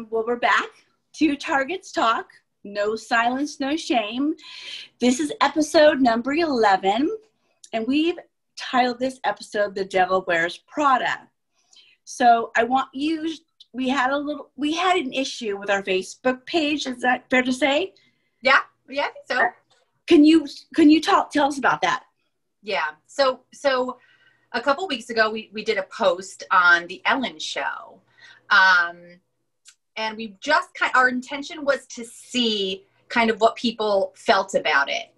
Well, we're back to Target's Talk. No silence, no shame. This is episode number 11, and we've titled this episode "The Devil Wears Prada." So I want you. We had an issue with our Facebook page. Is that fair to say? Yeah, I think so. Can you tell us about that? Yeah. So a couple weeks ago, we did a post on the Ellen show. And we just our intention was to see kind of what people felt about it.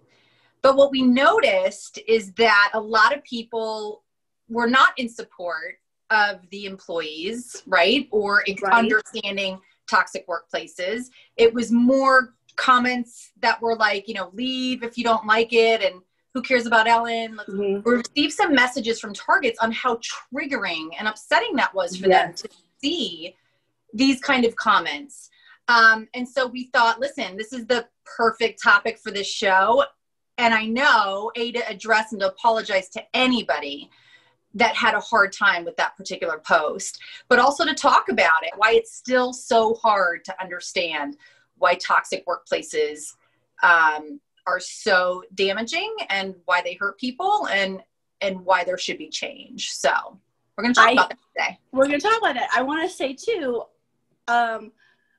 But what we noticed is that a lot of people were not in support of the employees, right? Or understanding toxic workplaces. It was more comments that were like, leave if you don't like it, and who cares about Ellen? We received some messages from Targets on how triggering and upsetting that was for them to see these kind of comments. And so we thought, listen, this is the perfect topic for this show. And I know, to address and to apologize to anybody that had a hard time with that particular post, but also to talk about it, why it's still so hard to understand why toxic workplaces are so damaging and why they hurt people and why there should be change. So we're going to talk about that today. We're going to talk about that. I want to say too,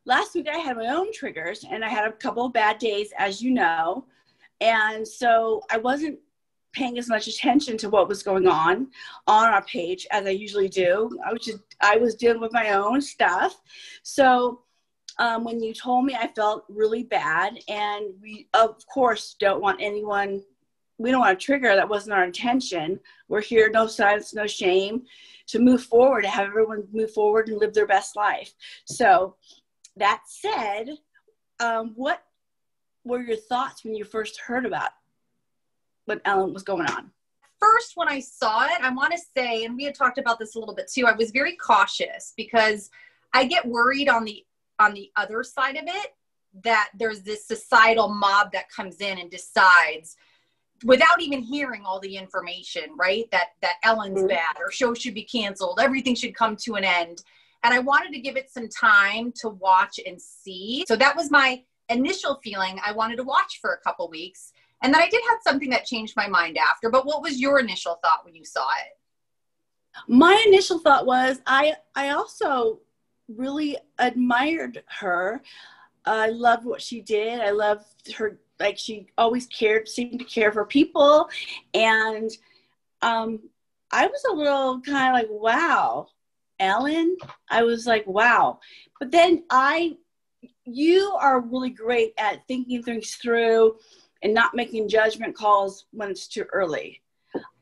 last week I had my own triggers and I had a couple of bad days, as you know. And so I wasn't paying as much attention to what was going on our page as I usually do. I was dealing with my own stuff. So when you told me, I felt really bad. And we, of course, we don't want to trigger. That wasn't our intention. We're here, no silence, no shame, to move forward, to have everyone move forward and live their best life. So that said, what were your thoughts when you first heard about what Ellen was going on? First, when I saw it, I want to say, and we had talked about this a little bit too, I was very cautious because I get worried on the other side of it, that there's this societal mob that comes in and decides, without even hearing all the information, right? That Ellen's bad, or show should be canceled, everything should come to an end. And I wanted to give it some time to watch and see. So that was my initial feeling. I wanted to watch for a couple weeks. And then I did have something that changed my mind after. But what was your initial thought when you saw it? My initial thought was, I also really admired her. I loved what she did. I loved her. Like, she always seemed to care for people. And I was a little kind of like, wow, Ellen. I was like, wow. But then you are really great at thinking things through and not making judgment calls when it's too early.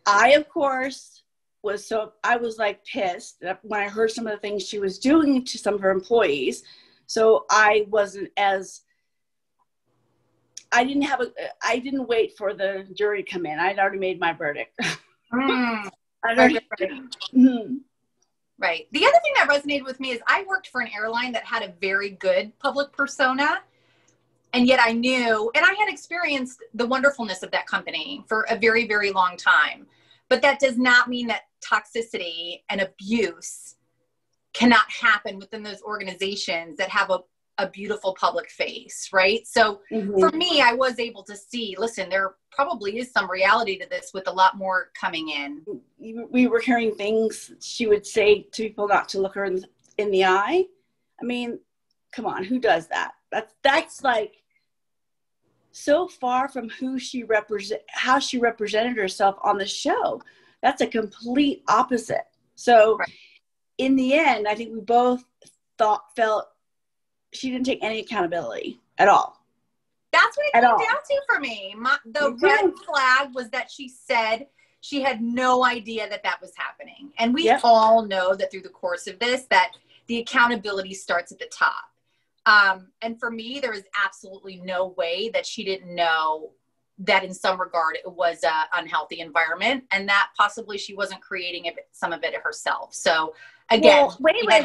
I, of course, I was like pissed when I heard some of the things she was doing to some of her employees. So I didn't wait for the jury to come in. I'd already made my verdict. Right. The other thing that resonated with me is I worked for an airline that had a very good public persona. And yet I knew, and I had experienced the wonderfulness of that company for a very, very long time. But that does not mean that toxicity and abuse cannot happen within those organizations that have a beautiful public face, right? So for me, I was able to see, listen, there probably is some reality to this with a lot more coming in. We were hearing things she would say to people not to look her in the eye. I mean, come on, who does that? That's like so far from how she represented herself on the show. That's a complete opposite. So in the end, I think we both felt she didn't take any accountability at all. That's what it came down to for me. The red flag was that she said she had no idea that was happening. And we all know that through the course of this, that the accountability starts at the top. And for me, there is absolutely no way that she didn't know that in some regard it was an unhealthy environment, and that possibly she wasn't creating some of it herself. So again,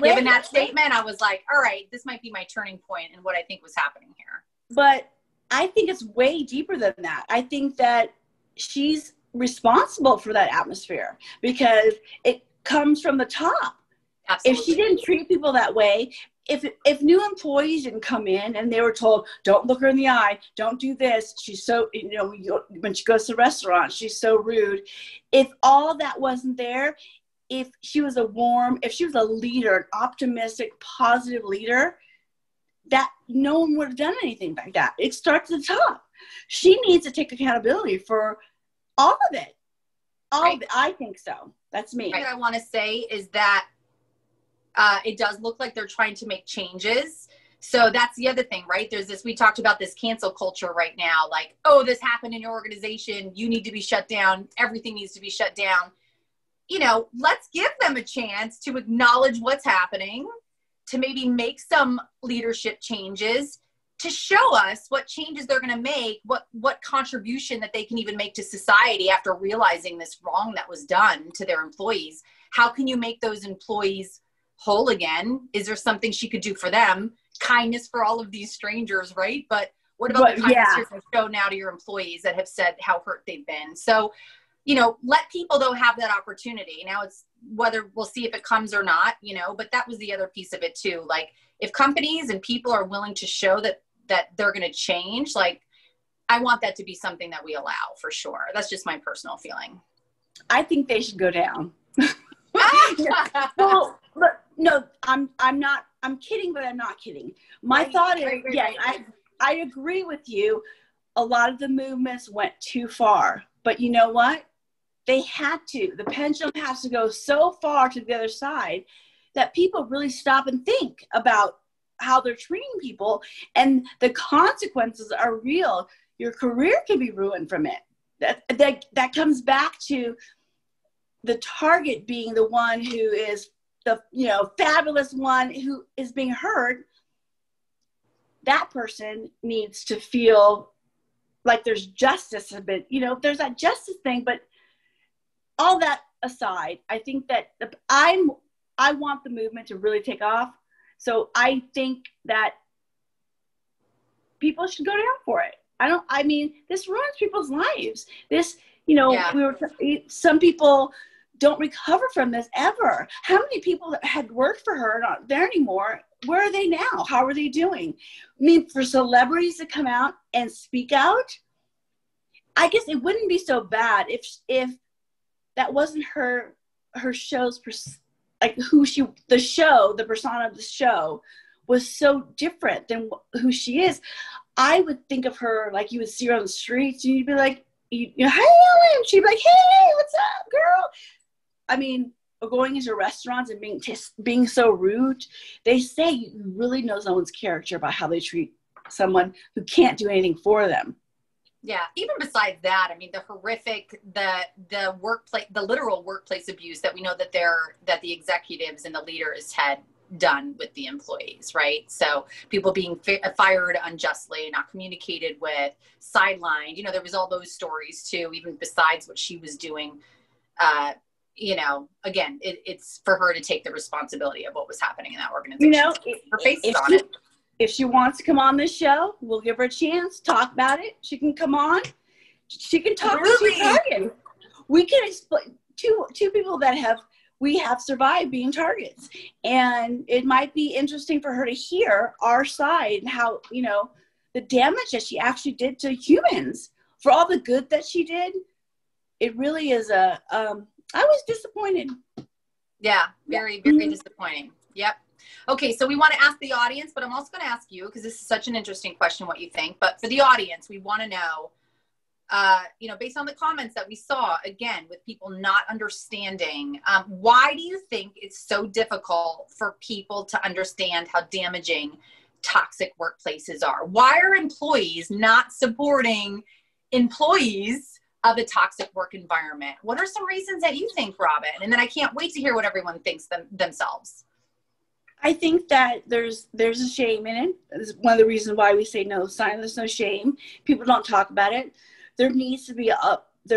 given that statement, I was like, all right, this might be my turning point in what I think was happening here. But I think it's way deeper than that. I think that she's responsible for that atmosphere because it comes from the top. Absolutely. If she didn't treat people that way, if new employees didn't come in and they were told, don't look her in the eye, don't do this, she's so, when she goes to the restaurant, she's so rude. If all that wasn't there, if she was a leader, an optimistic, positive leader, that no one would have done anything like that. It starts at the top. She needs to take accountability for all of it. All of it. I think so. That's me. What I want to say is that it does look like they're trying to make changes. So that's the other thing, right? There's this, we talked about this cancel culture right now. Like, oh, this happened in your organization. You need to be shut down. Everything needs to be shut down. Let's give them a chance to acknowledge what's happening, to maybe make some leadership changes, to show us what changes they're going to make, what contribution that they can even make to society after realizing this wrong that was done to their employees. How can you make those employees whole again? Is there something she could do for them? Kindness for all of these strangers, right? But what about the kindness you're going to show now to your employees that have said how hurt they've been? So, let people though have that opportunity. Now it's whether we'll see if it comes or not, but that was the other piece of it too. Like if companies and people are willing to show that they're going to change, like I want that to be something that we allow for sure. That's just my personal feeling. I think they should go down. Well, but no, I'm kidding, but I'm not kidding. My thought is, I agree with you. A lot of the movements went too far, but you know what? They had to. The pendulum has to go so far to the other side that people really stop and think about how they're treating people, and the consequences are real. Your career can be ruined from it. That comes back to the target being the one who is the fabulous one who is being hurt. That person needs to feel like there's justice a bit. There's that justice thing, but all that aside, I think that I want the movement to really take off. So I think that people should go down for it. This ruins people's lives. This, some people don't recover from this ever. How many people that had worked for her are not there anymore? Where are they now? How are they doing? For celebrities to come out and speak out, I guess it wouldn't be so bad if that wasn't her show's the persona of the show was so different than who she is. I would think of her like you would see her on the streets and you'd be like, hey, Ellen. She'd be like, hey, what's up, girl? Going into restaurants and being so rude, they say you really know someone's character by how they treat someone who can't do anything for them. Yeah. Even besides that, the horrific, the workplace, the literal workplace abuse that we know that the executives and the leaders had done with the employees, right? So people being fired unjustly, not communicated with, sidelined, there was all those stories too, even besides what she was doing. Again, it's for her to take the responsibility of what was happening in that organization. Her face is on it. If she wants to come on this show, we'll give her a chance, talk about it. She can come on. She can talk to targets. We can explain two people that we have survived being targets. And it might be interesting for her to hear our side and how, the damage that she actually did to humans. For all the good that she did, it really is I was disappointed. Yeah, very, very disappointing. Yep. Okay, so we want to ask the audience, but I'm also going to ask you, because this is such an interesting question, what you think. But for the audience, we want to know, based on the comments that we saw, again, with people not understanding, why do you think it's so difficult for people to understand how damaging toxic workplaces are? Why are employees not supporting employees of a toxic work environment? What are some reasons that you think, Robin? And then I can't wait to hear what everyone thinks themselves. I think that there's a shame in it. It's one of the reasons why we say no silence, no shame. People don't talk about it. There needs to be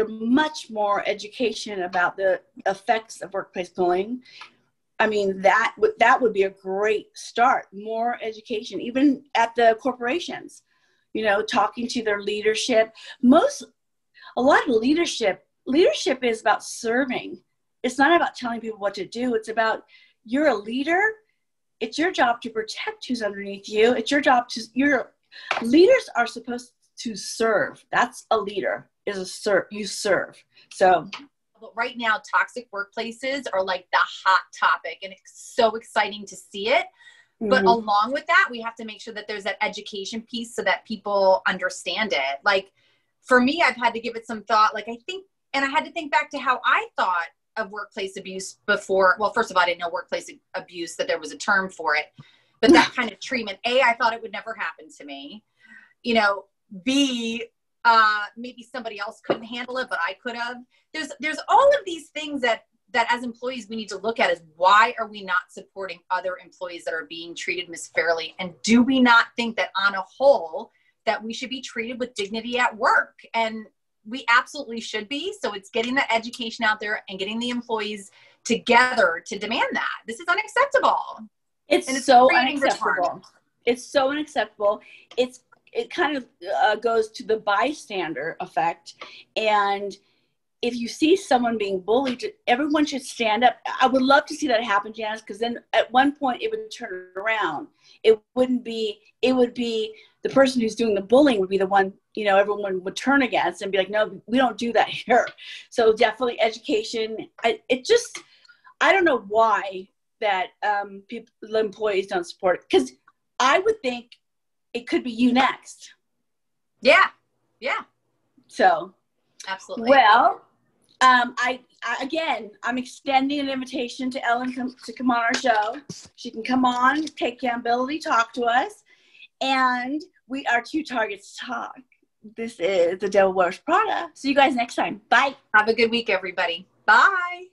much more education about the effects of workplace bullying. That would be a great start. More education, even at the corporations. Talking to their leadership. A lot of leadership is about serving. It's not about telling people what to do. It's about, you're a leader. it's your job to protect who's underneath you. It's your job to, your leaders are supposed to serve. That's a leader, is a serve, you serve. So but right now, toxic workplaces are like the hot topic, and it's so exciting to see it. But along with that, we have to make sure that there's that education piece so that people understand it. Like for me, I've had to give it some thought. Like I think, and I had to think back to how I thought of workplace abuse before. Well, first of all, I didn't know workplace abuse, that there was a term for it, but that kind of treatment, A, I thought it would never happen to me. You know, B, maybe somebody else couldn't handle it, but I could have. There's all of these things that as employees we need to look at, is why are we not supporting other employees that are being treated misfairly? And do we not think that on a whole that we should be treated with dignity at work? And we absolutely should be. So it's getting that education out there and getting the employees together to demand that. This is unacceptable. It's so unacceptable. It's so unacceptable. It kind of goes to the bystander effect. And if you see someone being bullied, everyone should stand up. I would love to see that happen, Janice, because then at one point it would turn around. It would be the person who's doing the bullying would be the one, you know, everyone would turn against and be like, no, we don't do that here. So definitely education. I don't know why that the employees don't support it, because I would think it could be you next. Yeah. So absolutely. Well, I'm extending an invitation to Ellen to come on our show. She can come on, take accountability, talk to us, and we are Two Targets Talk. This is The Devil Wears Prada. See you guys next time. Bye. Have a good week, everybody. Bye.